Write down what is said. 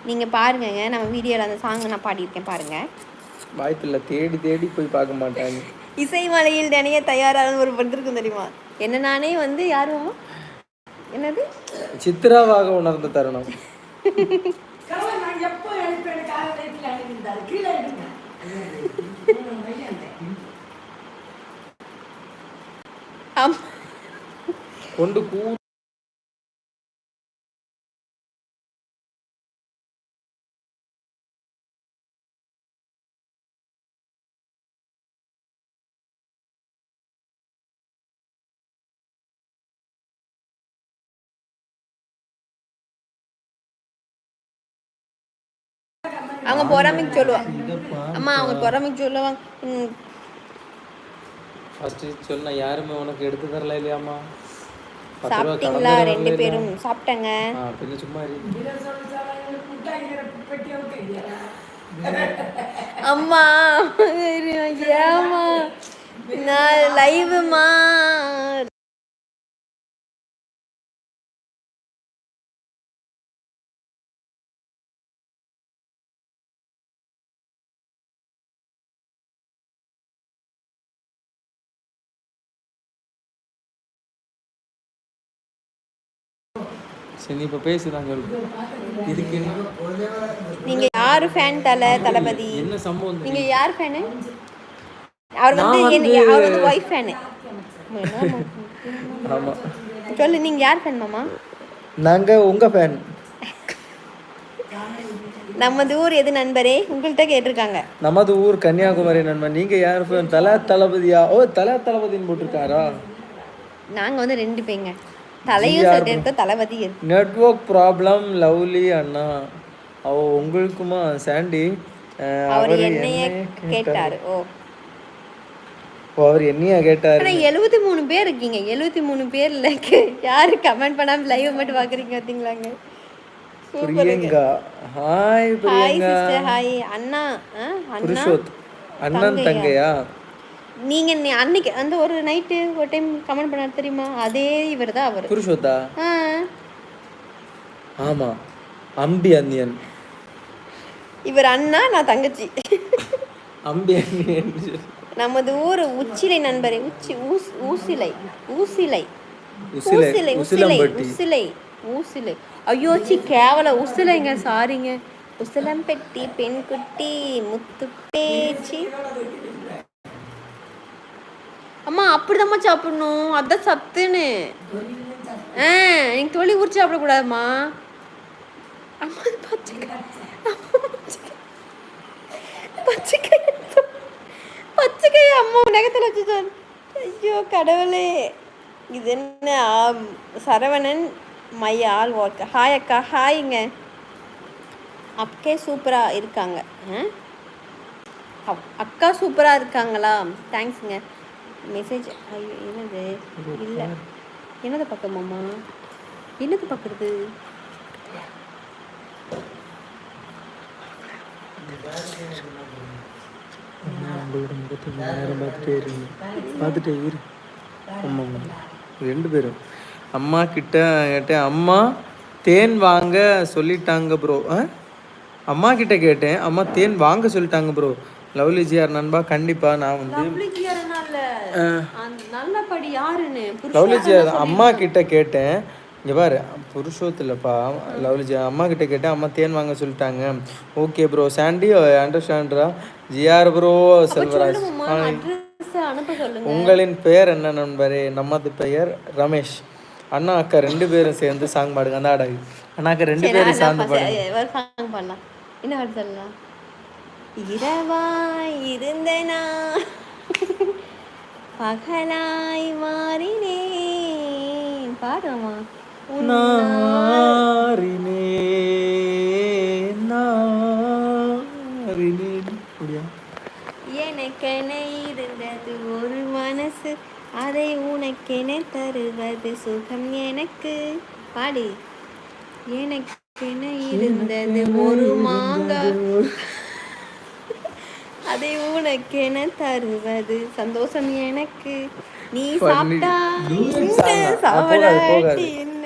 நீங்க பாருங்க, நம்ம வீடியோல அந்த சாங் நான் பாடியிருக்கேன் பாருங்க. வாய்ப்பில்லை, தேடி தேடி போய் பார்க்க மாட்டாங்க. இசைமலையில் நினைய தயாரான ஒரு பண்றதுக்கும் தெரியுமா? என்ன நானே வந்து யாரும் என்னது சித்ராவாக உணர்ந்த தருணம். கொண்டு அவங்க பொறாமைக்கு சொல்லுவாங்க. அம்மா அவங்க பொறாமைக்கு சொல்லுவாங்க. ஃபர்ஸ்ட் சொன்ன யாருமே உனக்கு எடுத்து தரல இல்லையாம்மா? சாப்பிட்டீங்களா? 2 பேரும் சாப்பிட்டங்க. பின்ன சும்மா அம்மா ஏமா நான் லைவ்மா சரி இப்போ பேசுதான் சொல்லு. இதுக்கு நீங்க யாரு ஃபேன் தளபதி? என்ன சம்பவம்? நீங்க யார் ஃபேன்? அவர் வந்து அவர் வந்து வைஃப் ஃபேன். ஆமா சொல்லு, நீங்க யார் ஃபேன் மாமா? நாங்க உங்க ஃபேன். நமது ஊர் எது நண்பரே? உங்கள்கிட்ட கேட்டிருக்காங்க. நமது ஊர் கன்னியாகுமரி நண்பன். நீங்க யார் ஃபேன்? தளபதியா? ஓ தளபதின்னு போட்டிருக்காரா? நாங்க வந்து 2 பேங்க. தலையும் சொல்லிட்டு இருக்க, தளபதி. நெட்வொர்க் ப்ராப்ளம் லவ்லி அண்ணா. உங்களுக்குமா சாண்டி? அவர் என்னைய கேட்டாரு. அவர் என்னையா கேட்டாரு? 73 பேர் இருக்கீங்க. 73 பேர்ல யாரு கமெண்ட் பண்ணாம லைவ் மட்டும் பாக்குறீங்க பாத்தீங்களாங்க? Priyanka hi. Priyanka hi sister. Hi அண்ணா. புருஷோத் அண்ணன் தங்கையா? நீங்க அன்னைக்கு அந்த ஒரு நைட்டு ஒரு டைம் கமெண்ட் பண்ணாரு தெரியுமா? அதே இவர் தான் அவர். புருஷோத்தா? ஆமா, அம்பி அண்ணியன். இவர் அண்ணா, நான் தங்கச்சி. அம்பி அண்ணியன். நமது ஊர் உச்சிலை நண்பரே. ஊசிலை. ஐயோ கேவல உசிலைங்க. சாரிங்க. உசிலம் பெட்டி பெண் குட்டி முத்து பேச்சு. அம்மா அப்படிதாம்மா சாப்பிடணும், அதான் சத்துன்னு. நீங்க தொழில் உரிச்சு சாப்பிடக்கூடாதுமா. அம்மா பச்சைக்காய் அம்மா நகத்தில் வச்சுட்டான். ஐயோ கடவுளே. இது என்ன? Saravanan my all work. Hi அக்கா. ஹாய்ங்க. அக்கே சூப்பரா இருக்காங்க. அக்கா சூப்பரா இருக்காங்களா? தேங்க்ஸுங்க. மெசேஜ். ஐயோ என்னது? இல்லை என்னது பக்கமாம்மா? என்னது பார்க்குறது? உங்களோட முகத்தை நேரம் பார்த்துட்டே இரு. ஆமாம் 2 பேரும். அம்மா கிட்ட கேட்டேன், அம்மா தேன் வாங்க சொல்லிட்டாங்க ப்ரோ. அம்மா கிட்ட கேட்டேன், அம்மா தேன் வாங்க சொல்லிட்டாங்க ப்ரோ. லவ்லி ஜிஆர் நண்பா. கண்டிப்பா நான் வந்து லவ்லி ஜிஆர் அம்மா கிட்ட கேட்டேன். இங்கே பாரு, புருஷோத்தில்லப்பா, லவ்லி ஜிஆர் அம்மா கிட்ட கேட்டேன், அம்மா தேன் வாங்க சொல்லிட்டாங்க. Okay bro. சாண்டி அண்டர்ஸ்டாண்டரா? GR bro. செல்வராஜ் உங்களின் பெயர் என்ன நண்பரே? நமது பெயர் ரமேஷ். அண்ணா அக்கா 2 பேரும் சேர்ந்து சாங் பாடுங்க. அந்த ஆடாது அண்ணாக்கா 2 பேரும் சேர்ந்து பாடுங்க. என்ன சொல்லலாம்? இரவாய் இருந்தனா பகலாய் மாறினேன். பாடுமா? எனக்கென இருந்தது ஒரு மனசு, அதை உனக்கென தருவது சுகம் எனக்கு. பாடி. எனக்கென இருந்தது ஒரு மாங்காய், அதை உனக்கென தருவது சந்தோஷம் எனக்கு. நீ சாப்பிட்டா என்ன?